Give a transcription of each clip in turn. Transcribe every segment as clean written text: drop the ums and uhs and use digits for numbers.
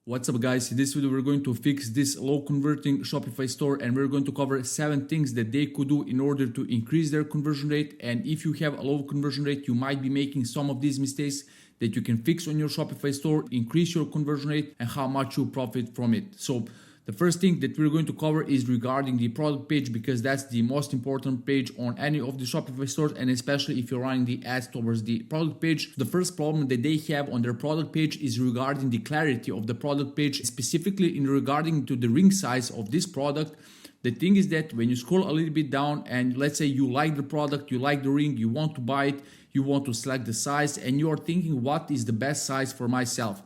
What's up guys, in this video we're going to fix this low converting Shopify store and we're going to cover 7 things that they could do in order to increase their conversion rate. And if you have a low conversion rate, you might be making some of these mistakes that you can fix on your Shopify store, increase your conversion rate and how much you profit from it. So the first thing that we're going to cover is regarding the product page, because that's the most important page on any of the Shopify stores, and especially if you're running the ads towards the product page. The first problem that they have on their product page is regarding the clarity of the product page, specifically in regarding to the ring size of this product. The thing is that when you scroll a little bit down and let's say you like the product, you like the ring, you want to buy it, you want to select the size and you are thinking what is the best size for myself.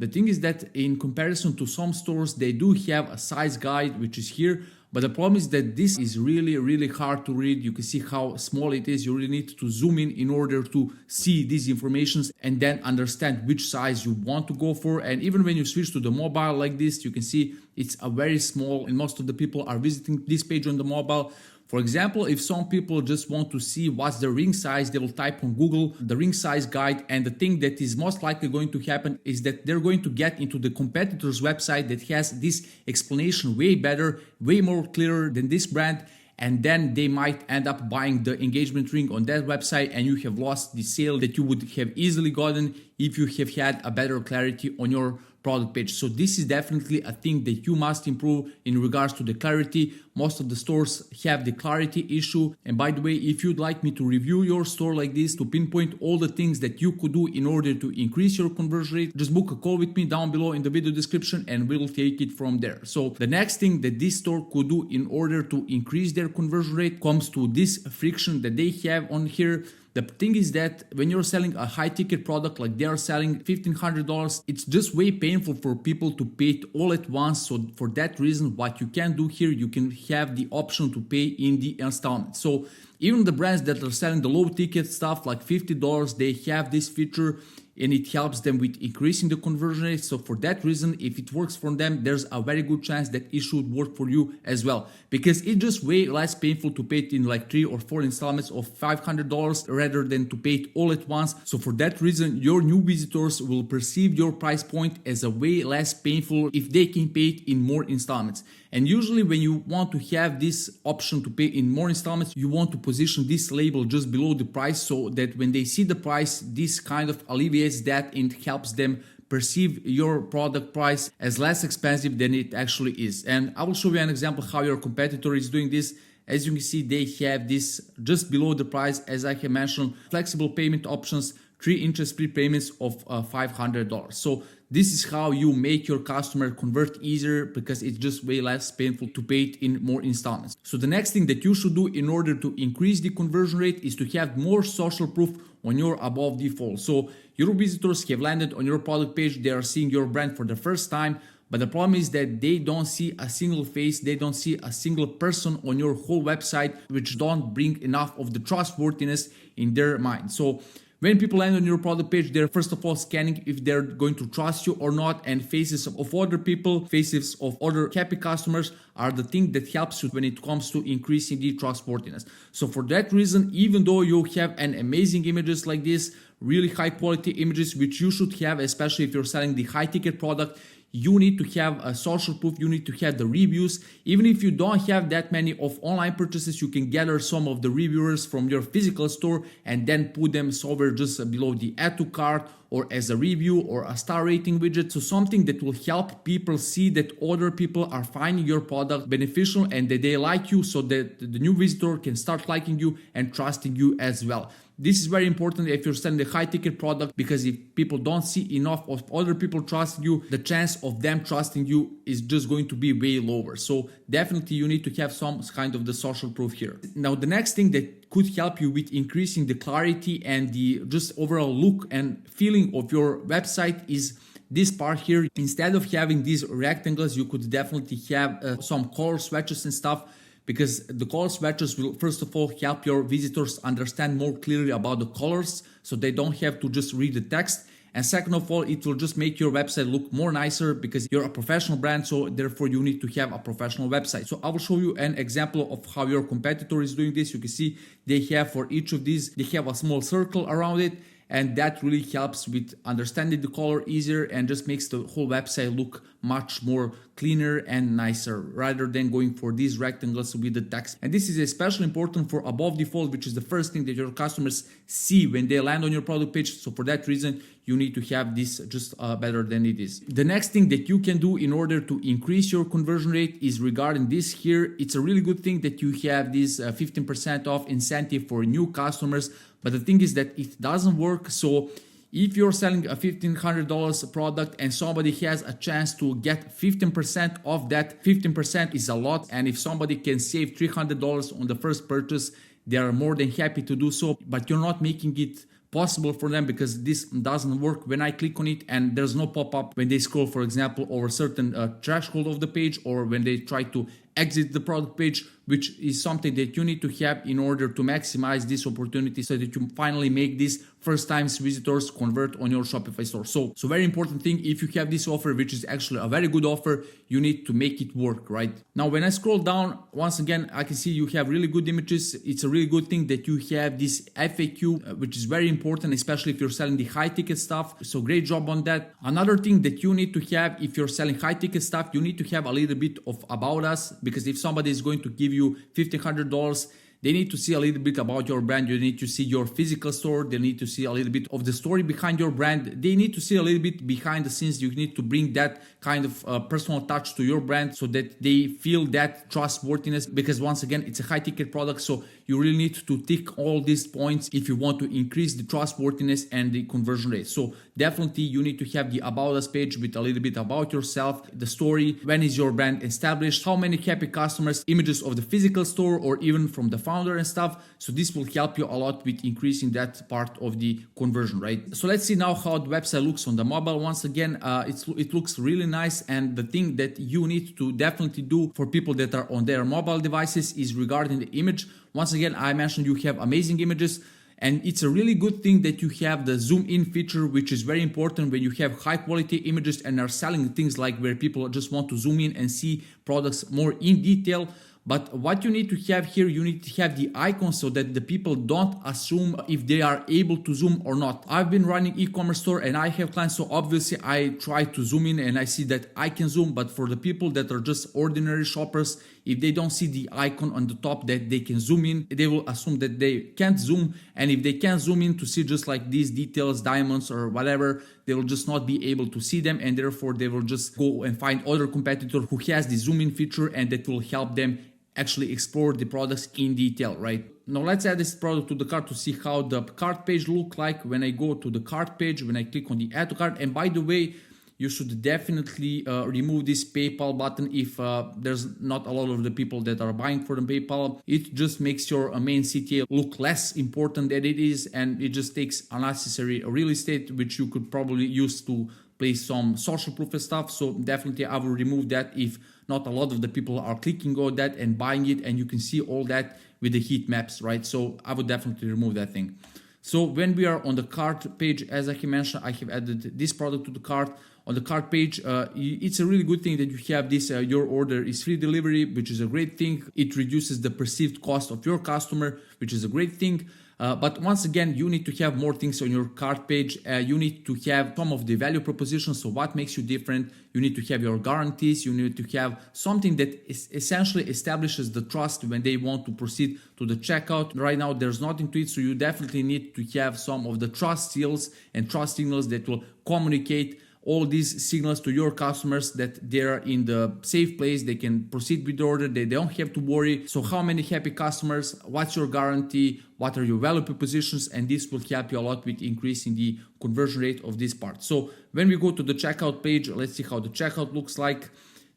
The thing is that in comparison to some stores, they do have a size guide, which is here. But the problem is that this is really hard to read. You can see how small it is. You really need to zoom in order to see these informations and then understand which size you want to go for. And even when you switch to the mobile like this, you can see it's a very small, and most of the people are visiting this page on the mobile. For example, if some people just want to see what's the ring size, they will type on Google the ring size guide, and the thing that is most likely going to happen is that they're going to get into the competitor's website that has this explanation way better, way more clearer than this brand, and then they might end up buying the engagement ring on that website and you have lost the sale that you would have easily gotten if you have had a better clarity on your product page. So this is definitely a thing that you must improve in regards to the clarity. Most of the stores have the clarity issue. And by the way, if you'd like me to review your store like this to pinpoint all the things that you could do in order to increase your conversion rate, just book a call with me down below in the video description and we'll take it from there. So the next thing that this store could do in order to increase their conversion rate comes to this friction that they have on here. The thing is that when you're selling a high ticket product like they are selling $1,500, it's just way painful for people to pay it all at once. So for that reason, what you can do here, you can have the option to pay in the installments. So even the brands that are selling the low ticket stuff like $50, they have this feature and it helps them with increasing the conversion rate. So for that reason, if it works for them, there's a very good chance that it should work for you as well, because it's just way less painful to pay it in like 3 or 4 installments of $500 rather than to pay it all at once. So for that reason, your new visitors will perceive your price point as a way less painful if they can pay it in more installments. And usually when you want to have this option to pay in more installments, you want to position this label just below the price so that when they see the price, this kind of alleviates that and helps them perceive your product price as less expensive than it actually is. And I will show you an example how your competitor is doing this. As you can see, they have this just below the price, as I have mentioned, flexible payment options, 3 interest-free payments of $500. So this is how you make your customer convert easier, because it's just way less painful to pay it in more installments. So the next thing that you should do in order to increase the conversion rate is to have more social proof on your above default. So your visitors have landed on your product page, they are seeing your brand for the first time, but the problem is that they don't see a single face, they don't see a single person on your whole website, which don't bring enough of the trustworthiness in their mind. So when people land on your product page, they're first of all scanning if they're going to trust you or not, and faces of other people, faces of other happy customers are the thing that helps you when it comes to increasing the trustworthiness. So for that reason, even though you have an amazing images like this, really high quality images, which you should have, especially if you're selling the high ticket product, you need to have a social proof, you need to have the reviews. Even if you don't have that many of online purchases, you can gather some of the reviewers from your physical store and then put them somewhere just below the add to cart or as a review or a star rating widget. So something that will help people see that other people are finding your product beneficial and that they like you, so that the new visitor can start liking you and trusting you as well. This is very important if you're selling a high ticket product, because if people don't see enough of other people trusting you, the chance of them trusting you is just going to be way lower. So definitely you need to have some kind of the social proof here. Now the next thing that could help you with increasing the clarity and the just overall look and feeling of your website is this part here. Instead of having these rectangles, you could definitely have some color swatches and stuff, because the color swatches will first of all help your visitors understand more clearly about the colors, so they don't have to just read the text. And second of all, it will just make your website look more nicer, because you're a professional brand, so therefore you need to have a professional website. So I will show you an example of how your competitor is doing this. You can see they have for each of these, they have a small circle around it. and that really helps with understanding the color easier and just makes the whole website look much more cleaner and nicer rather than going for these rectangles with the text. And this is especially important for above default, which is the first thing that your customers see when they land on your product page. So for that reason, you need to have this just better than it is. The next thing that you can do in order to increase your conversion rate is regarding this here. It's a really good thing that you have this 15% off incentive for new customers, but the thing is that it doesn't work. So if you're selling a $1,500 product and somebody has a chance to get 15% off that, 15% is a lot. And if somebody can save $300 on the first purchase, they are more than happy to do so, but you're not making it possible for them because this doesn't work when I click on it and there's no pop-up when they scroll, for example, over certain threshold of the page, or when they try to exit the product page, which is something that you need to have in order to maximize this opportunity so that you finally make these first time visitors convert on your Shopify store. So very important thing, if you have this offer, which is actually a very good offer, you need to make it work, right? Now, when I scroll down, once again, I can see you have really good images. It's a really good thing that you have this FAQ, which is very important, especially if you're selling the high ticket stuff. So great job on that. Another thing that you need to have if you're selling high ticket stuff, you need to have a little bit of about us, because if somebody is going to give you $1,500, they need to see a little bit about your brand. You need to see your physical store. They need to see a little bit of the story behind your brand. They need to see a little bit behind the scenes. You need to bring that kind of personal touch to your brand so that they feel that trustworthiness, because once again, it's a high ticket product. So you really need to tick all these points if you want to increase the trustworthiness and the conversion rate. So definitely you need to have the about us page with a little bit about yourself, the story, when is your brand established, how many happy customers, images of the physical store or even from the founder and stuff. So this will help you a lot with increasing that part of the conversion, right? So let's see now how the website looks on the mobile. Once again, it looks really nice. And the thing that you need to definitely do for people that are on their mobile devices is regarding the image. Once again, I mentioned you have amazing images. And it's a really good thing that you have the zoom in feature, which is very important when you have high quality images and are selling things like where people just want to zoom in and see products more in detail. But what you need to have here, you need to have the icon so that the people don't assume if they are able to zoom or not. I've been running e-commerce store and I have clients, so obviously I try to zoom in and I see that I can zoom. But for the people that are just ordinary shoppers, if they don't see the icon on the top that they can zoom in, they will assume that they can't zoom. And if they can't zoom in to see just like these details, diamonds or whatever, they will just not be able to see them. And therefore they will just go and find other competitor who has the zoom in feature, and that will help them actually explore the products in detail, right? Now let's add this product to the cart to see how the cart page look like when I go to the cart page, when I click on the add to cart. And by the way, you should definitely remove this PayPal button if there's not a lot of the people that are buying for the PayPal. It just makes your main CTA look less important than it is, and it just takes unnecessary real estate, which you could probably use to place some social proof and stuff. So definitely I will remove that if not a lot of the people are clicking on that and buying it, and you can see all that with the heat maps, right? So I would definitely remove that thing. So when we are on the cart page, as I mentioned, I have added this product to the cart. On the cart page, it's a really good thing that you have this, your order is free delivery, which is a great thing. It reduces the perceived cost of your customer, which is a great thing. But once again, you need to have more things on your cart page. You need to have some of the value propositions. So what makes you different? You need to have your guarantees. You need to have something that essentially establishes the trust when they want to proceed to the checkout. Right now, there's nothing to it. So you definitely need to have some of the trust seals and trust signals that will communicate all these signals to your customers that they're in the safe place, they can proceed with the order, they don't have to worry. So how many happy customers, what's your guarantee, what are your value propositions, and this will help you a lot with increasing the conversion rate of this part. So when we go to the checkout page, let's see how the checkout looks like.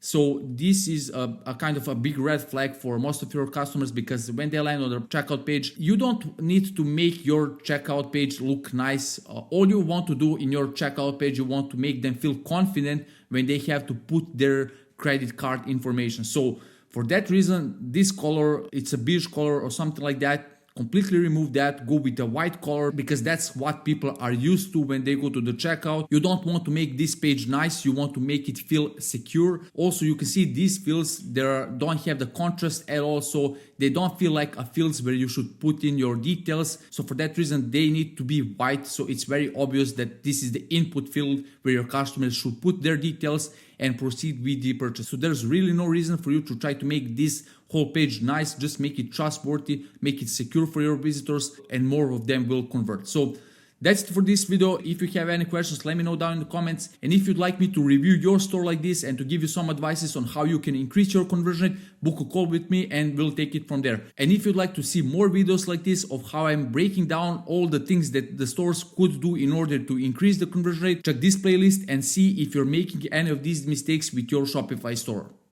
So this is a kind of a big red flag for most of your customers, because when they land on the checkout page, you don't need to make your checkout page look nice. All you want to do in your checkout page, you want to make them feel confident when they have to put their credit card information. So for that reason, this color, it's a beige color or something like that, completely remove that, go with a white color, because that's what people are used to when they go to the checkout. You don't want to make this page nice, you want to make it feel secure. Also, you can see these fields, they don't have the contrast at all, so they don't feel like a fields where you should put in your details. So for that reason, they need to be white, so it's very obvious that this is the input field where your customers should put their details and proceed with the purchase. So there's really no reason for you to try to make this whole page nice. Just make it trustworthy, make it secure for your visitors, and more of them will convert. So that's it for this video. If you have any questions, let me know down in the comments. And if you'd like me to review your store like this and to give you some advices on how you can increase your conversion rate, book a call with me and we'll take it from there. And if you'd like to see more videos like this of how I'm breaking down all the things that the stores could do in order to increase the conversion rate, check this playlist and see if you're making any of these mistakes with your Shopify store.